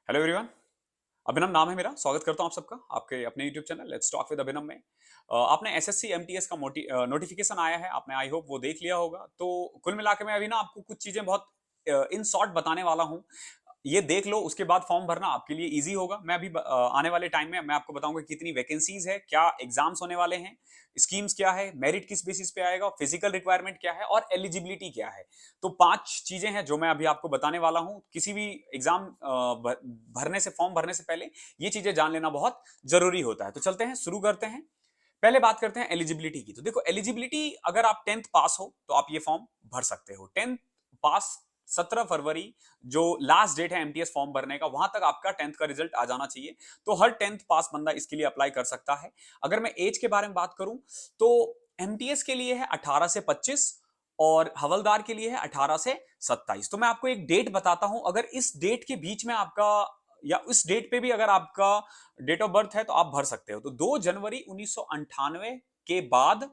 Hello everyone. अभिनव नाम है मेरा। स्वागत करता हूं आप सबका आपके अपने YouTube channel let's talk with Abhinav में। आपने एसएससी एमटीएस का नोटिफिकेशन आया है, आपने आई होप वो देख लिया होगा। तो कुल मिला के मैं अभी ना आपको कुछ चीजें बहुत इन शॉर्ट बताने वाला हूं। ये देख लो, उसके बाद फॉर्म भरना आपके लिए इजी होगा। मैं अभी आने वाले टाइम में मैं आपको बताऊंगा कितनी वैकेंसीज है, क्या एग्जाम्स होने वाले हैं, स्कीम्स क्या है, मेरिट किस बेसिस पे आएगा, फिजिकल रिक्वायरमेंट क्या है और एलिजिबिलिटी क्या है। तो 5 चीजें हैं जो मैं अभी आपको बताने वाला हूं। किसी भी एग्जाम भरने से, फॉर्म भरने से पहले ये चीजें जान लेना बहुत जरूरी होता है। तो चलते हैं, शुरू करते हैं। पहले बात करते हैं एलिजिबिलिटी की। तो देखो, एलिजिबिलिटी अगर आप 10th पास हो तो आप ये फॉर्म भर सकते हो। 10th पास, 17 फरवरी जो लास्ट डेट है एमटीएस फॉर्म भरने का, वहां तक आपका 10th का रिजल्ट आ जाना चाहिए। तो हर 10th पास बंदा इसके लिए अप्लाई कर सकता है। अगर मैं एज के बारे में बात करूं तो एमटीएस के लिए है 18 से 25 और हवलदार के लिए है 18 से 27। तो मैं आपको एक डेट बताता हूं, अगर इस डेट के बीच में आपका या उस डेट पे भी अगर आपका डेट ऑफ बर्थ है तो आप भर सकते हो। तो 2 जनवरी 1998 के बाद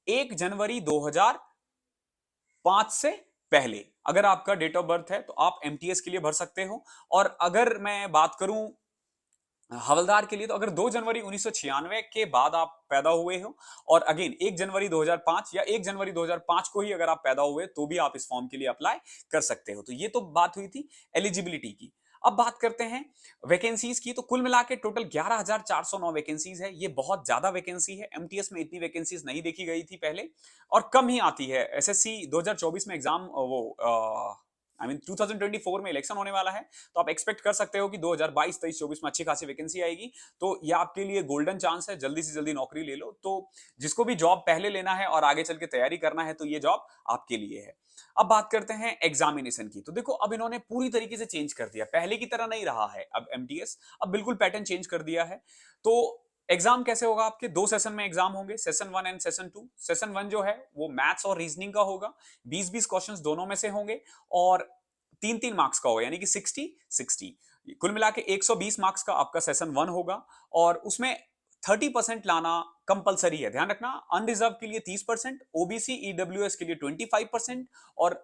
1 जनवरी 2005 से पहले अगर आपका डेट ऑफ बर्थ है तो आप एमटीएस के लिए भर सकते हो। और अगर मैं बात करूं हवलदार के लिए, तो अगर 2 जनवरी 1996 के बाद आप पैदा हुए हो और अगेन 1 जनवरी 2005 या 1 जनवरी 2005 को ही अगर आप पैदा हुए तो भी आप इस फॉर्म के लिए अप्लाई कर सकते हो। तो ये तो बात हुई थी एलिजिबिलिटी की। अब बात करते हैं वैकेंसीज की। तो कुल मिला के टोटल 11,409 वैकेंसीज है। ये बहुत ज्यादा वैकेंसी है। एमटीएस में इतनी वैकेंसीज नहीं देखी गई थी पहले और कम ही आती है। एसएससी 2024 में एग्जाम वो आई मीन 2024 में इलेक्शन होने वाला है, तो आप एक्सपेक्ट कर सकते हो कि 2022, 23, 24 में अच्छी खासी वैकेंसी आएगी। तो ये आपके लिए गोल्डन चांस है, जल्दी से जल्दी नौकरी ले लो। तो जिसको भी जॉब पहले लेना है और आगे चल के तैयारी करना है तो ये जॉब आपके लिए है। अब बात करते हैं एग्जामिनेशन की। तो देखो, अब इन्होंने पूरी तरीके से चेंज कर दिया, पहले की तरह नहीं रहा है अब एमटीएस। अब बिल्कुल पैटर्न चेंज कर दिया है। तो एग्जाम कैसे होगा? आपके 2 सेशन में एग्जाम होंगे, सेशन 1 एंड सेशन 2। सेशन 1 जो है वो मैथ्स और रीजनिंग का होगा। 20-20 क्वेश्चंस दोनों में से होंगे और 3-3 मार्क्स का होगा, यानी कि 60-60। कुल मिला के 120 मार्क्स का आपका सेशन 1 होगा और उसमें 30% लाना कंपलसरी है। ध्यान रखना, अनरिजर्व के लिए 30%, ओबीसी ईडब्ल्यूएस के लिए 25% और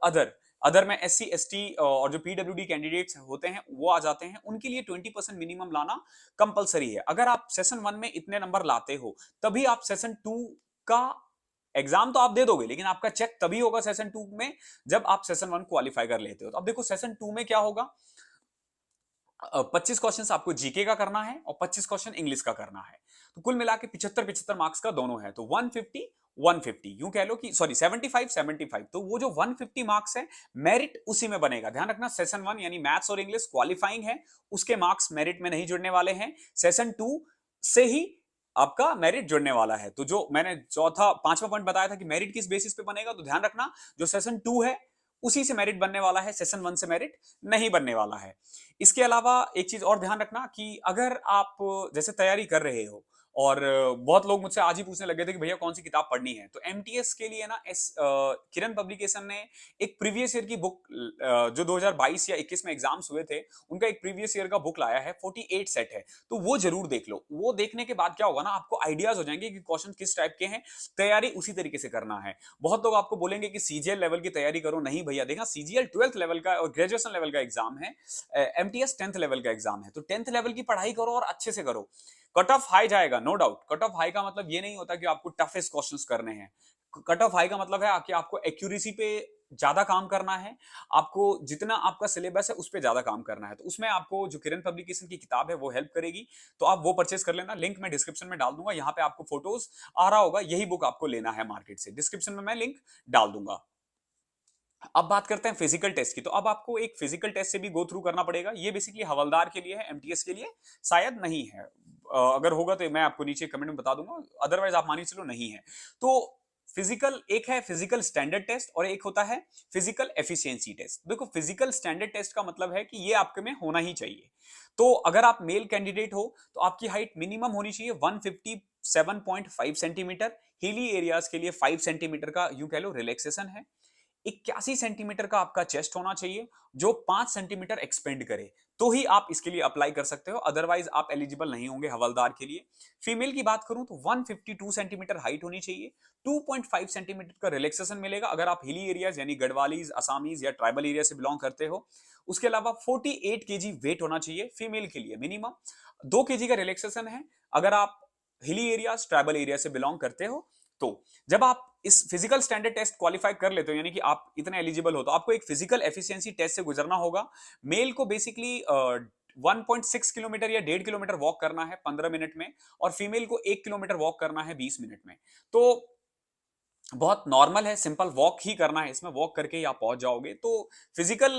अदर में एससी एसटी और जो पीडब्ल्यूडी कैंडिडेट्स होते हैं वो आ जाते हैं, उनके लिए 20% मिनिमम लाना कंपलसरी है। अगर आप सेशन 1 में इतने नंबर लाते हो तभी आप सेशन 2 का एग्जाम तो आप दे दोगे, लेकिन आपका चेक तभी होगा सेशन 2 में जब आप सेशन 1 क्वालिफाई कर लेते हो। तो अब देखो, सेशन 2 में क्या होगा। 25 क्वेश्चन आपको जीके का करना है और 25 क्वेश्चन इंग्लिश का करना है। तो कुल मिला के 75-75 मार्क्स का दोनों है। तो 150-150, यूं कह लो कि सॉरी 75-75। तो वो जो 150 मार्क्स है, मेरिट उसी में बनेगा। ध्यान रखना, सेशन 1 यानी मैथ्स और इंग्लिश क्वालिफाइंग है, उसके मार्क्स मेरिट में नहीं जुड़ने वाले हैं। सेशन 2 से ही आपका मेरिट जुड़ने वाला है। तो जो मैंने चौथा पांचवा पॉइंट बताया था कि मेरिट किस बेसिस पे बनेगा, तो ध्यान रखना, जो सेशन 2 है उसी से मेरिट बनने वाला है, सेशन 1 से मेरिट नहीं बनने वाला है। इसके अलावा एक चीज और ध्यान रखना कि अगर आप जैसे तैयारी कर रहे हो और बहुत लोग मुझसे आज ही पूछने लगे थे कि भैया कौन सी किताब पढ़नी है, तो एमटीएस के लिए ना किरण पब्लिकेशन ने एक प्रीवियस ईयर की बुक, जो 2022 या 21 में एग्जाम्स हुए थे उनका एक प्रीवियस ईयर का बुक लाया है। 48 सेट है, तो वो जरूर देख लो। वो देखने के बाद क्या होगा ना, आपको आइडियाज हो जाएंगे कि क्वेश्चन किस टाइप के हैं, तैयारी उसी तरीके से करना है। बहुत लोग आपको बोलेंगे कि सीजीएल लेवल की तैयारी करो। नहीं भैया, देखा, सीजीएल 12th लेवल का और ग्रेजुएशन लेवल का एग्जाम है, एमटीएस 10th लेवल का एग्जाम है। तो 10th लेवल की पढ़ाई करो और अच्छे से करो। कट ऑफ हाई जाएगा, no doubt. Cut off high का मतलब ये नहीं होता कि आपको टफेस्ट क्वेश्चंस करने हैं। कट ऑफ हाई का मतलब है कि आपको एक्यूरेसी पे ज्यादा काम करना है, आपको जितना आपका सिलेबस है उस पर ज्यादा काम करना है। तो उसमें आपको जो किरण पब्लिकेशन की किताब है वो हेल्प करेगी। तो आप वो परचेस कर लेना, लिंक मैं डिस्क्रिप्शन में डाल दूंगा। यहाँ पे आपको फोटोज आ रहा होगा, यही बुक आपको लेना है मार्केट से। डिस्क्रिप्शन में मैं लिंक डाल दूंगा। अब बात करते हैं फिजिकल टेस्ट की। तो अब आपको एक फिजिकल टेस्ट से भी गो थ्रू करना पड़ेगा। ये बेसिकली हवलदार के लिए है, एमटीएस के लिए शायद नहीं है। अगर होगा तो मैं आपको नीचे कमेंट में बता दूंगा, अदरवाइज आप मानिए चलो नहीं है। तो फिजिकल, एक है फिजिकल स्टैंडर्ड टेस्ट और एक होता है फिजिकल एफिशिएंसी टेस्ट। देखो, फिजिकल स्टैंडर्ड टेस्ट का मतलब है कि ये आपके में होना ही चाहिए। तो अगर आप मेल कैंडिडेट हो तो आपकी हाइट मिनिमम होनी चाहिए 157.5 सेंटीमीटर। हिली एरियाज के लिए 5 सेंटीमीटर का यूं कह लो रिलैक्सेशन है। 81 सेंटीमीटर का आपका चेस्ट होना चाहिए, जो 5 सेंटीमीटर एक्सपेंड करे, तो ही आप इसके लिए अप्लाई कर सकते हो, अदरवाइज आप एलिजिबल नहीं होंगे हवलदार के लिए। फीमेल की बात करूं तो 152 सेंटीमीटर हाइट होनी चाहिए, 2.5 सेंटीमीटर का रिलैक्सेशन मिलेगा अगर आप हिली एरियाज यानी गढ़वालीज, असामीज या ट्राइबल एरिया से बिलोंग करते हो। उसके अलावा 48 केजी वेट होना चाहिए फीमेल के लिए मिनिमम, 2 केजी का रिलैक्सेशन है अगर आप हिली एरियाज, ट्राइबल एरिया से बिलोंग करते हो। तो जब आप इस फिजिकल स्टैंडर्ड टेस्ट क्वालिफाई कर लेते हो, यानी कि आप इतने एलिजिबल हो, तो आपको एक फिजिकल एफिशिएंसी टेस्ट से गुजरना होगा। मेल को बेसिकली 1.6 किलोमीटर या 1.5 किलोमीटर वॉक करना है 15 मिनट में, और फीमेल को 1 किलोमीटर वॉक करना है 20 मिनट में। तो बहुत नॉर्मल है, सिंपल वॉक ही करना है, इसमें वॉक करके ही आप पहुंच जाओगे। तो फिजिकल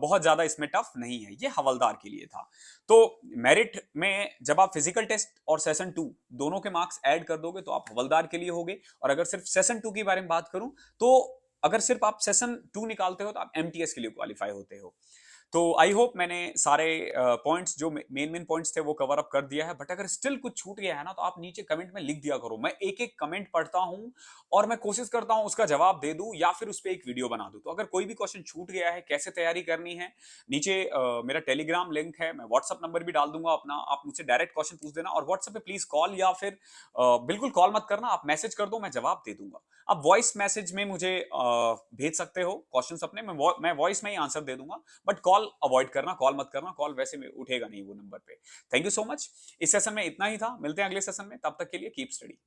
बहुत ज्यादा इसमें टफ नहीं है, ये हवलदार के लिए था। तो मेरिट में जब आप फिजिकल टेस्ट और सेशन 2 दोनों के मार्क्स ऐड कर दोगे तो आप हवलदार के लिए होगे। और अगर सिर्फ सेशन 2 के बारे में बात करूं तो अगर सिर्फ आप सेशन 2 निकालते हो तो आप एमटीएस के लिए क्वालिफाई होते हो। तो आई होप मैंने सारे पॉइंट्स जो मेन मेन पॉइंट्स थे वो कवर अप कर दिया है। बट अगर स्टिल कुछ छूट गया है ना, तो आप नीचे कमेंट में लिख दिया करो, मैं एक एक कमेंट पढ़ता हूं और मैं कोशिश करता हूं उसका जवाब दे दूं या फिर उस पर एक वीडियो बना दूं। तो अगर कोई भी क्वेश्चन छूट गया है, कैसे तैयारी करनी है, नीचे मेरा टेलीग्राम लिंक है, मैं व्हाट्सअप नंबर भी डाल दूंगा अपना, आप मुझसे डायरेक्ट क्वेश्चन पूछ देना। और व्हाट्सएप पे प्लीज कॉल या फिर बिल्कुल कॉल मत करना, आप मैसेज कर दो, मैं जवाब दे दूंगा। आप वॉइस मैसेज में मुझे भेज सकते हो क्वेश्चन अपने, मैं वॉइस में ही आंसर दे दूंगा। बट कॉल अवॉइड करना, कॉल मत करना, कॉल वैसे में उठेगा नहीं वो नंबर पे। Thank you so much. इस सेशन में इतना ही था, मिलते हैं अगले सेशन में, तब तक के लिए कीप स्टडी।